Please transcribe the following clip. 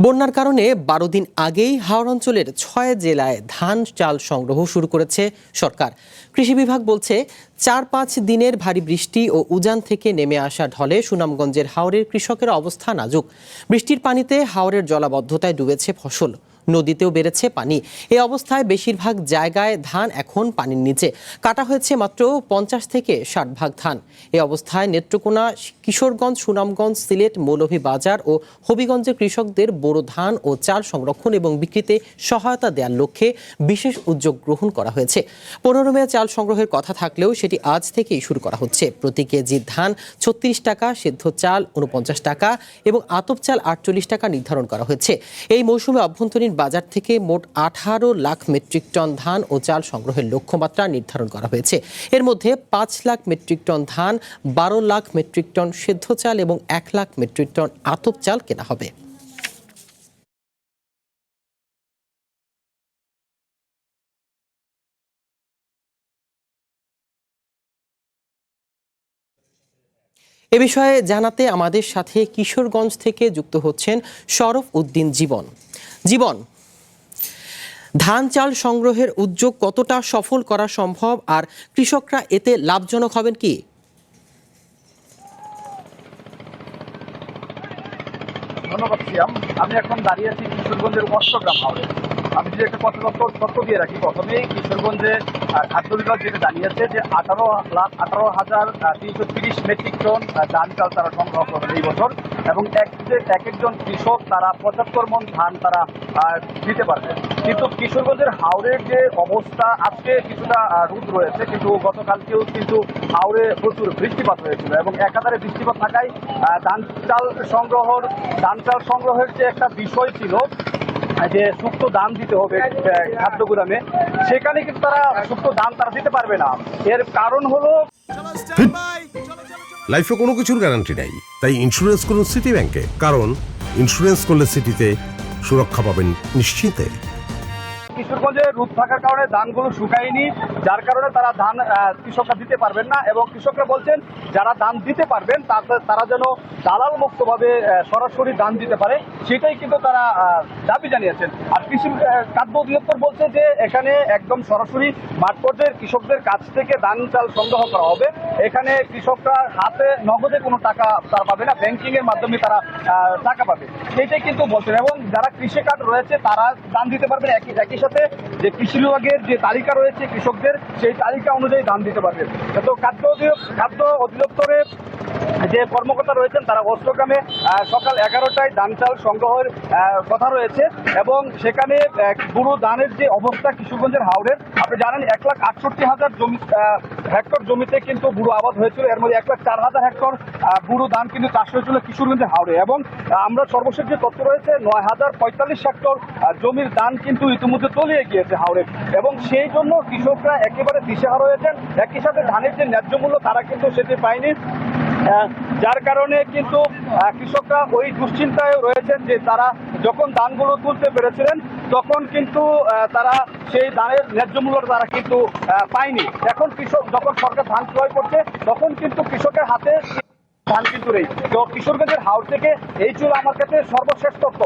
বন্যার কারণে ১২ দিন আগেই হাওড় অঞ্চলের ৬ জেলায় ধান চাল সংগ্রহ শুরু করেছে সরকার। কৃষি বিভাগ বলছে ৪-৫ দিনের ভারী বৃষ্টি ও উজান থেকে নেমে আসা ঢলে সুনামগঞ্জের হাওরের কৃষকের অবস্থা নাজুক। বৃষ্টির পানিতে হাওরের জলাবদ্ধতায় ডুবেছে ফসল, নদীতেও বেড়েছে পানি। এই অবস্থায় বেশিরভাগ জায়গায় ধান এখন পানির নিচে। কাটা হয়েছে মাত্র ৫০ থেকে ৬০ ভাগ ধান। এই অবস্থায় নেত্রকোনা, কিশোরগঞ্জ, সুনামগঞ্জ, সিলেট, মৌলভীবাজার ও হবিগঞ্জের কৃষকদের বোরো ধান ও চাল সংরক্ষণ এবং বিক্রিতে সহায়তা দেওয়ার লক্ষ্যে বিশেষ উদ্যোগ গ্রহণ করা হয়েছে। ১৫ মে চাল সংগ্রহের কথা থাকলেও সেটি আজ থেকেই শুরু করা হচ্ছে। প্রতি কেজি ধান ৩৬ টাকা, সেদ্ধ চাল ৪৯ টাকা এবং আতপ চাল ৪৮ টাকা নির্ধারণ করা হয়েছে। এই মৌসুমে অভ্যন্তরীণ বাজার থেকে মোট ১৮ লাখ মেট্রিক টন ধান ও চাল সংগ্রহের লক্ষ্যমাত্রা নির্ধারণ করা হয়েছে। এর মধ্যে ৫ লাখ মেট্রিক টন ধান, ১২ লাখ মেট্রিক টন সেদ্ধ চাল এবং ১ লাখ মেট্রিক টন আতপ চাল কেনা হবে। এ বিষয়ে জানাতে আমাদের সাথে কিশোরগঞ্জ থেকে যুক্ত হচ্ছেন শরফ উদ্দিন জীবন। জীবন, ধান চাল সংগ্রহের উদ্যোগ কতটা সফল করা সম্ভব আর কৃষকরা এতে লাভজনক হবেন কি? ধন্যবাদ সিয়াম। আমি এখন দাঁড়িয়ে আছি কিশোরগঞ্জের অষ্টগ্রাম হাওরে। আমি যদি একটা তথ্য দিয়ে রাখি, প্রথমেই কিশোরগঞ্জে খাদ্য বিভাগ যেটা জানিয়েছে যে ১৮,৩30 মেট্রিক টন ধান চাল তারা সংগ্রহ করবেন এই বছর, এবং এক একজন কৃষক তারা ৭৫ মণ ধান তারা দিতে পারবে। কিন্তু কিশোরগঞ্জের হাওরের যে অবস্থা, আজকে কিছুটা রোদ রয়েছে, কিন্তু গতকালকেও কিন্তু হাওরে প্রচুর বৃষ্টিপাত হয়েছিল এবং একাধারে বৃষ্টিপাত থাকায় ধান চাল সংগ্রহের যে একটা বিষয় ছিল যে সুক্ত দাম দিতে হবে খাদ্য গুদামে, সেখানে কিন্তু তারা সুক্ত দাম তারা দিতে পারবে না। এর কারণ হলো লাইফে কোনো কিছুর গ্যারান্টি নাই, তাই ইন্স্যুরেন্স করুন সিটি ব্যাংকে, কারণ ইন্স্যুরেন্স করলে সিটিতে সুরক্ষা পাবেন নিশ্চিন্তে। কিশোরগঞ্জে রোদ থাকার কারণে ধানগুলো শুকায়নি, যার কারণে তারা ধান কৃষকরা দিতে পারবেন না, এবং কৃষকরা বলছেন যারা ধান দিতে পারবেন তারা যেন দালাল মুক্তভাবে সরাসরি ধান দিতে পারে, সেটাই কিন্তু তারা দাবি জানিয়েছেন। আর কৃষি খাদ্য অধিদপ্তর বলছে যে এখানে একদম সরাসরি মাঠ পর্যায়ের কৃষকদের কাছ থেকে ধান চাল সংগ্রহ করা হবে। এখানে কৃষকরা হাতে নগদে কোনো টাকা তারা পাবে না, ব্যাংকিং এর মাধ্যমে তারা টাকা পাবে, সেইটাই কিন্তু বলছেন। এবং যারা কৃষি কার্ড রয়েছে তারা ধান দিতে পারবেন, একই সাথে যে কৃষি বিভাগের যে তালিকা রয়েছে কৃষকদের, সেই তালিকা অনুযায়ী ধান দিতে পারবেন। তো খাদ্য অধিদপ্তরের যে কর্মকর্তা রয়েছেন তারা অষ্টগ্রামে সকাল 11টায় ধান চাল সংগ্রহের কথা রয়েছে, এবং সেখানে বুড়ো ধানের যে অবস্থা কিশোরগঞ্জের হাওরের, আপনি জানেন 1,68,000 হেক্টর জমিতে কিন্তু বুড়ো আবাদ হয়েছিল, এর মধ্যে 1,04,000 হেক্টর বুড়ো ধান কিন্তু চাষ হয়েছিল কিশোরগঞ্জের হাওরে। এবং আমরা সর্বশেষ যে তথ্য রয়েছে 9,045 হেক্টর জমির ধান কিন্তু ইতিমধ্যে তলিয়ে গিয়েছে হাওরে, এবং সেই জন্য কৃষকরা একেবারে দিশেহারা হয়েছেন। একই সাথে ধানের যে ন্যায্য মূল্য তারা কিন্তু সেটি পায়নি, যার কারণে কিন্তু কৃষকরা ওই দুশ্চিন্তায় রয়েছেন যে তারা যখন ধানগুলো তুলতে পেরেছিলেন তখন কিন্তু তারা সেই ধানের ন্যায্য মূল্য তারা কিন্তু পায়নি। এখন যখন সরকার ধান ক্রয় করছে তখন কিন্তু কৃষকের হাতে ধান কিন্তু নেই। তো কিশোরগঞ্জের হাওর থেকে এই ছিল আমার কাছে সর্বশেষ তথ্য।